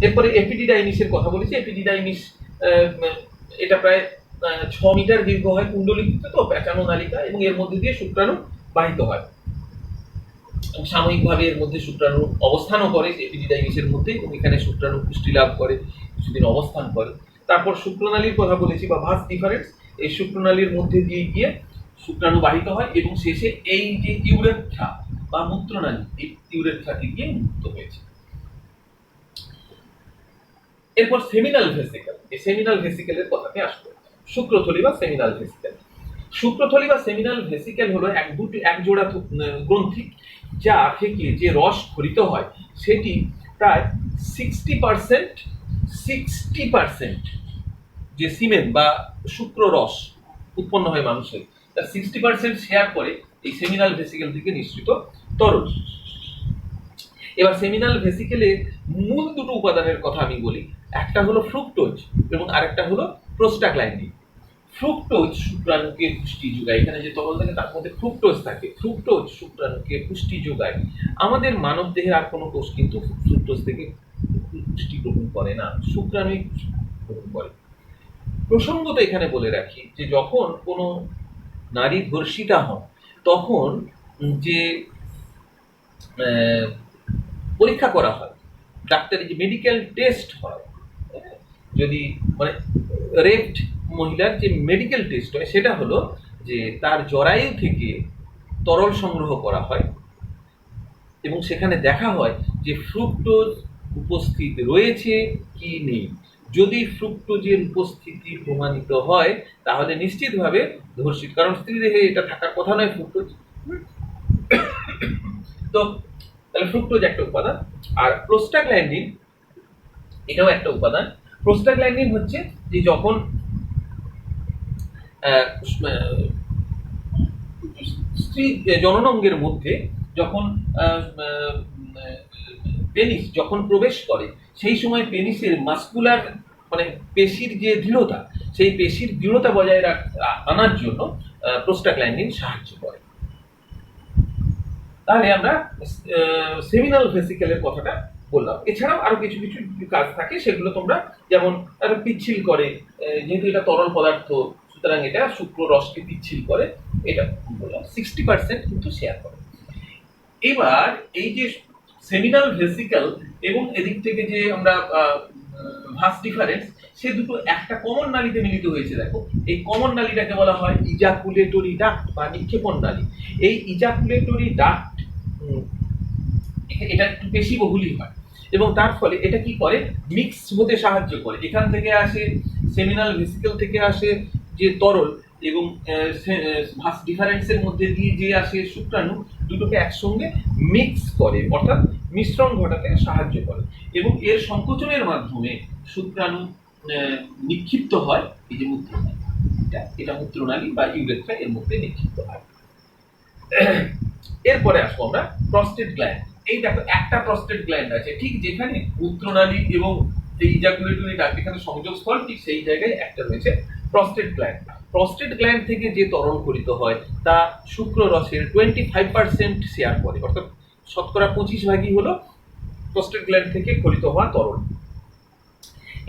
এরপরে এপিডিডাইমিসের কথা বলেছি। এপিডিডাইমিস এটা প্রায় 6 মিটার দীর্ঘ হয়, কুণ্ডলীকৃত তো প্যাঁচানো নালিকা, এবং এর মধ্যে দিয়ে শুক্রাণু বাহিত হয়। সাময়িকভাবে এর মধ্যে শুক্রাণু অবস্থানও করে এপিডিডাইমিসের মধ্যে, এবং এখানে শুক্রাণু পুষ্টি লাভ করে, কিছুদিন অবস্থান করে। তারপর শুক্রনালীর কথা বলেছি বা ভাস ডিফারেন্স। এই শুক্রনালীর মধ্যে দিয়ে গিয়ে শুক্রাণু বাহিত হয় এবং শেষে এই যে ইউরেথ্রা বা মূত্রনালী, এই ইউরেথ্রাতে গিয়ে মুক্ত হয়েছে। এরপর সেমিনাল ভেসিকেল। এই সেমিনাল ভেসিকেলের কথাতে আসবে। শুক্রথলি বা সেমিনাল ভেসিকেল। শুক্রথলি বা সেমিনাল ভেসিকেল হলো এক জোড়া গ্রন্থি, যা থেকে যে রস খরিত হয় সেটি প্রায় 60% যে সিমেন বা শুক্র রস উৎপন্ন হয় মানুষের, তার 60% শেয়ার করে এই সেমিনাল ভেসিকেল থেকে নিঃসৃত তরল। এবার সেমিনাল ভেসিকেলে মূল দুটো উপাদানের কথা আমি বলি। একটা হলো ফ্রুক্টোজ এবং আরেকটা হলো প্রোস্টাগ্ল্যান্ডিন। ফ্রুক্টোজ শুক্রাণুকে পুষ্টি যোগায়। এখানে যে তরল থাকে তার মধ্যে ফ্রুক্টোজ থাকে। ফ্রুক্টোজ শুক্রাণুকে পুষ্টি যোগায়। আমাদের মানব দেহের আর কোনো কোষ কিন্তু ফ্রুক্টোজ থেকে পুষ্টি গ্রহণ করে না, শুক্রাণুই গ্রহণ করে। প্রসঙ্গত এখানে বলে রাখি যে যখন কোনো নারী ধর্ষিতা হন তখন যে পরীক্ষা করা হয়, ডাক্তারি যে মেডিকেল টেস্ট হয়, যদি মানে রেপড মহিলার যে মেডিকেল টেস্ট হয় সেটা হলো যে তার জরায়ু থেকে তরল সংগ্রহ করা হয় এবং সেখানে দেখা হয় যে ফ্রুক্টোজ উপস্থিত রয়েছে কি নেই। যদি ফ্রুক্টোজের উপস্থিতি প্রমাণিত হয় তাহলে নিশ্চিতভাবে ধর্ষিত, কারণ স্ত্রী দেহে এটা থাকার কথা নয় ফ্রুক্টোজ। তো তাহলে ফ্রুক্টোজ একটা উপাদান। আর প্রোস্টাগ্ল্যান্ডিন এটাও একটা উপাদান। প্রোস্টাগ্ল্যান্ডিন হচ্ছে যে যখন স্ত্রী জননাঙ্গের মধ্যে যখন পেনিস যখন প্রবেশ করে সেই সময় পেনিসের মাস্কুলার মানে পেশির যে দৃঢ়তা, সেই পেশির দৃঢ়তা বজায় আনার জন্য প্রোস্টাগ্ল্যান্ডিন সাহায্য করে। তাহলে আমরা সেমিনাল ভেসিকেলের কথাটা বললাম। এছাড়াও আরো কিছু কিছু কাজ থাকে, সেগুলো তোমরা যেমন পিচ্ছিল করে, যেহেতু এটা তরল পদার্থ সুতরাং এটা শুক্র রসকে পিচ্ছিল করে, এটা বললাম। 60% কিন্তু শেয়ার করে। এবার এই যে সেমিনাল ভেসিকেল এবং এদিক থেকে যে আমরা ভাস ডিফারেন্স, সে দুটো একটা কমন নালীতে মিলিত হয়েছে। দেখো এই কমন নালীটাকে বলা হয় ইজাকুলেটরি ডাক্ট বা নিক্ষেপণ নালী। এই ইজাকুলেটরি ডাক্ট এটা একটু বেশি বহুলই হয় এবং তার ফলে এটা কি করে, মিক্স হতে সাহায্য করে। এখান থেকে আসে সেমিনাল ভেসিকেল থেকে আসে যে তরল এবং ভাস ডিফারেন্সের মধ্যে দিয়ে যে আসে শুক্রাণু, দুটোকে একসঙ্গে মিক্স করে, অর্থাৎ মিশ্রণ ঘটাতে সাহায্য করে এবং এর সংকোচনের মাধ্যমে শুক্রাণু নিক্ষিপ্ত হয় এই যে মূত্রনালী, এটা মূত্রনালী বা ইউরেথ্রা, এর মধ্যে নিক্ষিপ্ত হয়। এরপরে আসবো আমরা প্রস্টেট গ্ল্যান্ড। এই দেখো একটা প্রস্টেট গ্ল্যান্ড আছে, ঠিক যেখানে মূত্রনালী এবং এই ইজাকুলেটরি ডাক্ট এখানে সংযোগস্থল, ঠিক সেই জায়গায় একটা রয়েছে প্রস্টেট গ্ল্যান্ড। প্রস্টেট গ্ল্যান্ড থেকে যে তরল খরিত হয় তা শুক্র রসের 25% শেয়ার করে, অর্থাৎ 25% হলো প্রস্টেট গ্ল্যান্ড থেকে খরিত হওয়া তরল।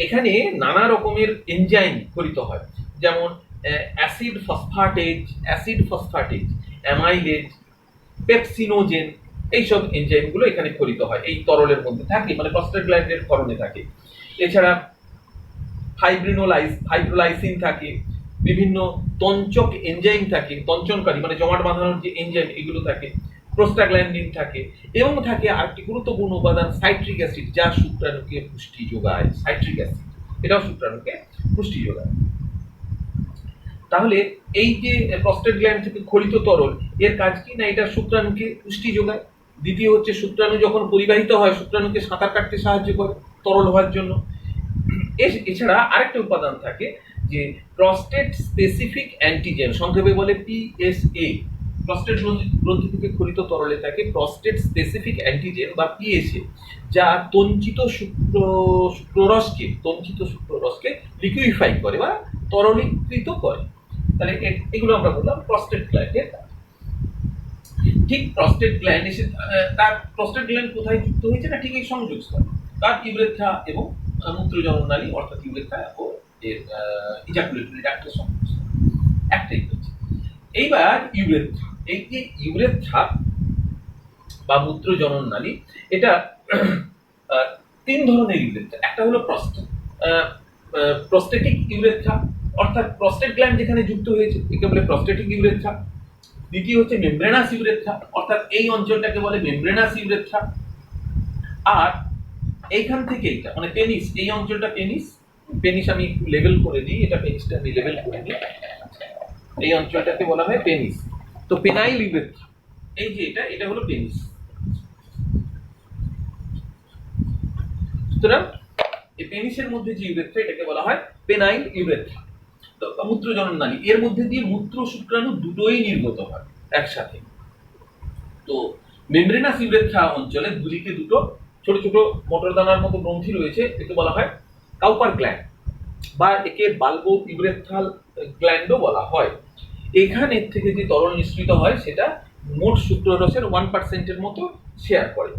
এখানে নানা রকমের এনজাইম খরিত হয়, যেমন অ্যাসিড ফসফাটেজ, অ্যামাইলেজ, পেপসিনোজেন, এইসব এনজাইমগুলো এখানে খরিত হয়, এই তরলের মধ্যে থাকে, মানে প্রস্টেট গ্ল্যান্ডের ক্ষরণে থাকে। এছাড়া ফাইব্রোলাইসিন থাকে, বিভিন্ন তঞ্চক এনজাইম থাকে, তঞ্চনকারী মানে জমাট বাঁধানোর যে এনজাইম এগুলো থাকে, প্রোস্টাগ্ল্যান্ডিন থাকে এবং থাকে আরেকটি গুরুত্বপূর্ণ উপাদান সাইট্রিক অ্যাসিড, যা শুক্রাণুকে পুষ্টি যোগায়। সাইট্রিক অ্যাসিড এটাও শুক্রাণুকে পুষ্টি যোগায়। তাহলে এই যে প্রস্টেট গ্ল্যান্ড থেকে খরিত তরল, এর কাজ কি না, এটা শুক্রাণুকে পুষ্টি যোগায়। দ্বিতীয় হচ্ছে শুক্রাণু যখন পরিবাহিত হয় শুক্রাণুকে সাঁতার কাটতে সাহায্য করে তরল হওয়ার জন্য। এছাড়া আরেকটা উপাদান থাকে যে প্রস্টেট স্পেসিফিক অ্যান্টিজেন, সংক্ষেপে বলে পিএসএ। প্রস্টেট গ্রন্থি থেকে খরিত তরলে থাকে প্রস্টেট স্পেসিফিক অ্যান্টিজেন বা পিএসএ, যা তঞ্চিত শুক্ররসকে লিকুইফাই করে বা তরলীকৃত করে। তাহলে এগুলো আমরা বললাম প্রস্টেট গ্ল্যান্ডের। ঠিক প্রস্টেট গ্ল্যান্ড এসে তার প্রস্টেট গ্ল্যান্ড কোথায় যুক্ত হয়েছে না, ঠিক এই সংযোগস্থলে। তার ইউরেথ্রা এবং মূত্রজননালী অর্থাৎ ইউরেথ্রা ও এর ইজাকুলেটরি ট্র্যাক্টের সংশ্লিষ্ট একটাই হচ্ছে। এইবার ইউরেথ্রা, এই যে ইউরেথ্রা বা মূত্রজননালী এটা তিন ধরনের ইউরেথ্রা। একটা হলো প্রস্টেটিক ইউরেথ্রা, অর্থাৎ প্রস্টেট গ্ল্যান্ড যেখানে যুক্ত হয়েছে একে বলে প্রস্টেটিক ইউরেথ্রা। দ্বিতীয় হচ্ছে মেমব্রেনাস ইউরেথ্রা, অর্থাৎ এই অঞ্চলটাকে বলে মেমব্রেনাস ইউরেথ্রা। আর এইখান থেকে এইটা মানে পেনিস, এই অঞ্চলটা পেনিস। পেনিস আমি একটু লেভেল করে দিই, এটা পেনিসটা আমি লেভেল করে দিই। এই অঞ্চলটাকে বলা হয় পেনিস। তো পেনাইল ইউরেথ্রা, এই যে এটা হলো পেনিস। সুতরাং এই পেনিসের মধ্যে যে ইউরেথ্রা এটাকে বলা হয় পেনাইল ইউরেথ্রা। তো মূত্রজননালী, এর মধ্যে দিয়ে মূত্র শুক্রাণু দুটোই নির্গত হয় একসাথে। তো মেমব্রেনাস ইউরেথ্রা অঞ্চলে দুদিকে দুটো ছোট ছোট মোটরদানার মতো গ্রন্থি রয়েছে, একে বলা হয় কাউপার গ্ল্যান্ড বা একে বাল্বো ইউরেথ্রাল গ্ল্যান্ডও বলা হয়। এখানে থেকে যে তরল নিঃসৃত হয় সেটা মোট শুক্ররসের 1% মতো শেয়ার করে।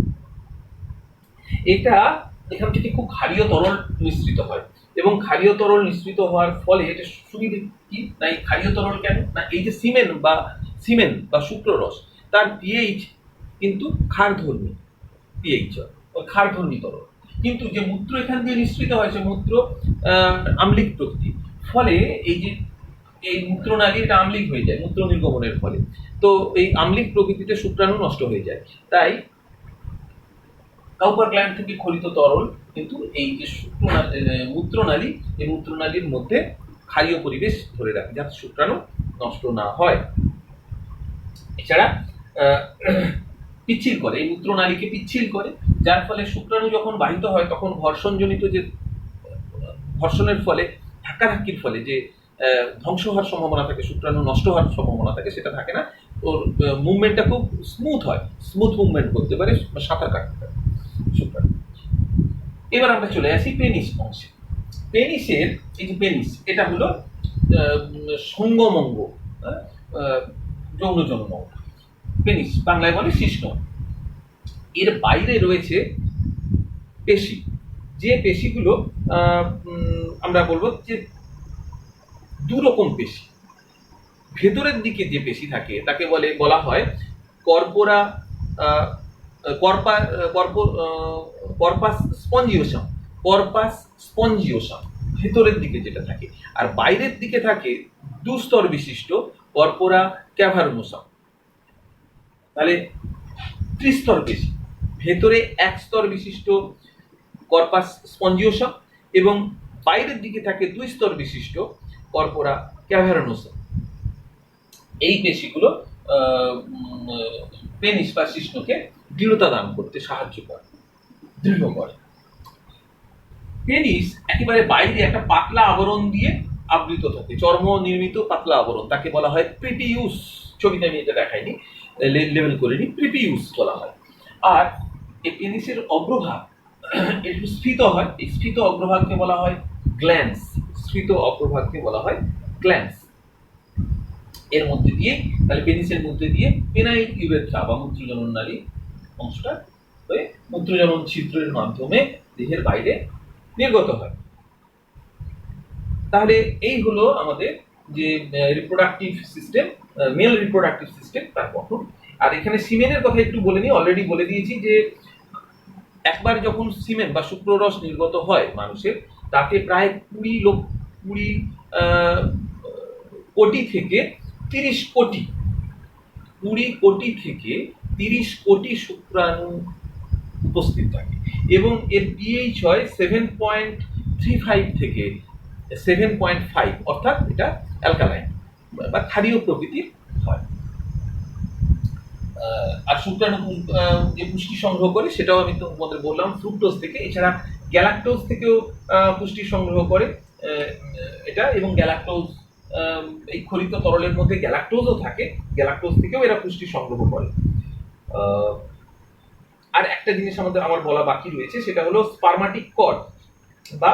এটা এখান থেকে খুব ক্ষারীয় তরল নিঃসৃত হয় এবং ক্ষারীয় তরল নিঃসৃত হওয়ার ফলে এটা সুবিধে কি না, এই ক্ষারীয় তরল কেন না, এই যে সিমেন বা শুক্ররস তার পিএইচ কিন্তু ক্ষারধর্মী পিএইচ, ওই ক্ষারধর্মী তরল। কিন্তু যে মূত্র এখান দিয়ে নিঃসৃত হয় সে মূত্র আম্লিক প্রকৃতির, ফলে এই মূত্রনালী এটা আম্লিক হয়ে যায় মূত্র নির্গমনের ফলে। তো এই আম্লিক প্রকৃতিতে শুক্রাণু নষ্ট হয়ে যায়। তাই কাউপার গ্ল্যান্ড থেকে খরিত তরল কিন্তু এই যে মূত্রনালী, এই মূত্রনালীর মধ্যে ক্ষারীয় পরিবেশ ধরে রাখে যাতে শুক্রাণু নষ্ট না হয়। এছাড়া পিচ্ছিল করে, এই মূত্রনালীকে পিচ্ছিল করে, যার ফলে শুক্রাণু যখন বাহিত হয় তখন ঘর্ষণজনিত যে ঘর্ষণের ফলে ধাক্কাধাক্কির ফলে যে ধ্বংস হওয়ার সম্ভাবনা থাকে, শুক্রাণু নষ্ট হওয়ার সম্ভাবনা থাকে, সেটা থাকে না। ওর মুভমেন্টটা খুব স্মুথ হয়, স্মুথ মুভমেন্ট করতে পারে, সাঁতার কাটতে পারে শুক্রাণু। এবার আমরা চলে আসি পেনিস অংশে। পেনিসের এই যে পেনিস, এটা হলো সঙ্গমঙ্গ, যৌনজনন অঙ্গ। পেনিস বাংলায় বলে শিশ্ন। এর বাইরে রয়েছে পেশি, যে পেশিগুলো আমরা বলবো যে দু রকম পেশি। ভেতরের দিকে যে পেশি থাকে তাকে বলা হয় কর্পাস স্পঞ্জিওসাম, ভেতরের দিকে যেটা থাকে। আর বাইরের দিকে থাকে দুস্তর বিশিষ্ট কর্পোরা ক্যাভার্নোসাম। তাহলে ত্রিস্তর পেশি, ভেতরে এক স্তর বিশিষ্ট কর্পাস স্পঞ্জিওসাম এবং বাইরের দিকে থাকে দুই স্তর বিশিষ্ট কর্পোরা ক্যাভার্নোসাম। এই পেশিগুলো পেনিস বা শিশ্নকে দৃঢ়তা দান করতে সাহায্য করে, দৃঢ় করে। পেনিস একেবারে বাইরে একটা পাতলা আবরণ দিয়ে আবৃত থাকে, চর্ম নির্মিত পাতলা আবরণ, তাকে বলা হয় প্রিপিউস। ছবিতে আমি এটা দেখাইনি, লেবেল করে নি, প্রিপিউস বলা হয়। আর এই পেনিসের অগ্রভাগ একটু স্ফীত হয়, এই স্ফীত অগ্রভাগকে বলা হয় গ্ল্যান্স। স্ফীত অগ্রভাগকে বলা হয় গ্ল্যান্স। এর মধ্যে দিয়ে, তাহলে পেনিসের মধ্যে দিয়ে পেনাইল ইউরেথ্রা বা মূত্রজনন নালী অংশটা হয়ে মূত্রজনন ছিদ্রের মাধ্যমে দেহের বাইরে নির্গত হয়। তাহলে এই হলো আমাদের যে reproductive system, mail reproductive system, তার গঠন। আর এখানে সিমেনের কথা একটু বলে নিই, অলরেডি বলে দিয়েছি যে একবার যখন সিমেন বা শুক্ররস নির্গত হয় মানুষের, তাতে প্রায় 20 কোটি থেকে 30 কোটি, 20 কোটি থেকে 30 কোটি শুক্রাণু উপস্থিত থাকে এবং এর পিএইচ হয় 7.35 থেকে 7.5, অর্থাৎ এটা অ্যালকালাইন বা ক্ষারীয় প্রকৃতির হয়। আর শুক্রাণু যে পুষ্টি সংগ্রহ করে সেটাও আমি তোমাদের বললাম ফ্রুক্টোজ থেকে। এছাড়া গ্যালাক্টোজ থেকেও পুষ্টি সংগ্রহ করে এটা, এবং গ্যালাক্টোজ এই খরিত তরলের মধ্যে গ্যালাক্টোজও থাকে, গ্যালাক্টোজ থেকেও এরা পুষ্টি সংগ্রহ করে। আর একটা জিনিস আমার বলা বাকি রয়েছে, সেটা হলো স্পার্মাটিক কর্ড বা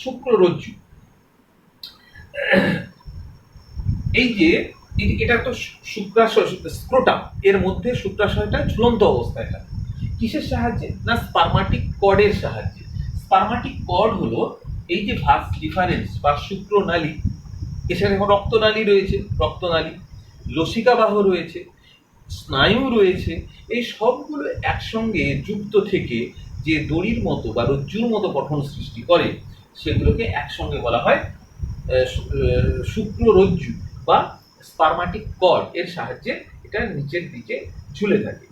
শুক্ররজ্জু। এই যে এটা তো শুক্রাশয়, স্ক্রোটাম, এর মধ্যে শুক্রাশয়টা ঝুলন্ত অবস্থায় থাকে। কিসের সাহায্যে? না স্পার্মাটিক কর্ডের সাহায্যে। স্পারমাটিক কর্ড হলো এই যে ভাস ডিফারেন্স বা শুক্রনালী, এছাড়া এখন রক্তনালী রয়েছে, রক্তনালী, লসিকাবাহ রয়েছে, স্নায়ু রয়েছে, এই সবগুলো একসঙ্গে যুক্ত থেকে যে দড়ির মতো বা রজ্জুর মতো গঠন সৃষ্টি করে সেগুলোকে একসঙ্গে বলা হয় শুক্ররজ্জু বা স্পারমাটিক কর্ড। এর সাহায্যে এটা নিচের দিকে ঝুলে থাকে।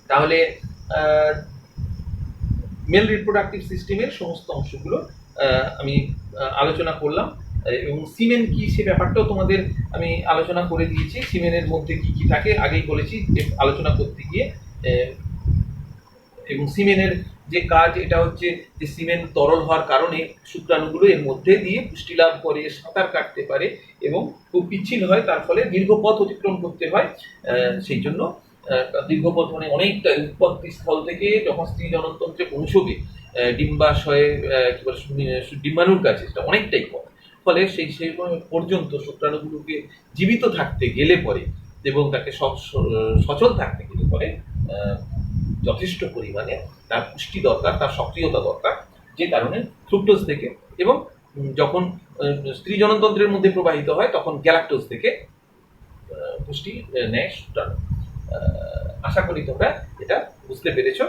তাহলে মেল রিপ্রোডাক্টিভ সিস্টেমের সমস্ত অংশগুলো আমি আলোচনা করলাম, এবং সিমেন কি সে ব্যাপারটাও তোমাদের আমি আলোচনা করে দিয়েছি। সিমেনের মধ্যে কি কি থাকে আগেই বলেছি যে আলোচনা করতে গিয়ে। এবং সিমেনের যে কাজ এটা হচ্ছে যে সিমেন তরল হওয়ার কারণে শুক্রাণুগুলো এর মধ্যে দিয়ে পুষ্টি লাভ করে, সাঁতার কাটতে পারে এবং খুব পিচ্ছিল হয়, তার ফলে দীর্ঘ পথ অতিক্রম করতে হয়। সেই জন্য দীর্ঘ পথ মানে অনেকটা উৎপত্তি স্থল থেকে যখন স্ত্রী জননতন্ত্রে পৌঁছবে ডিম্বাশয়ে কি বলে ডিম্বাণুর কাছে, সেটা অনেকটাই পথ। ফলে সেই পর্যন্ত শুক্রাণুগুলোকে জীবিত থাকতে গেলে পরে এবং তাকে সচল থাকতে গেলে পরে যথেষ্ট পরিমাণে তার পুষ্টি দরকার, তার সক্রিয়তা দরকার, যে কারণে ফ্রুক্টোজ থেকে এবং যখন স্ত্রী জননতন্ত্রের মধ্যে প্রবাহিত হয় তখন গ্যালাক্টোজ থেকে পুষ্টি নেয় শুক্রাণু। আশা করি তোমরা এটা বুঝতে পেরেছো।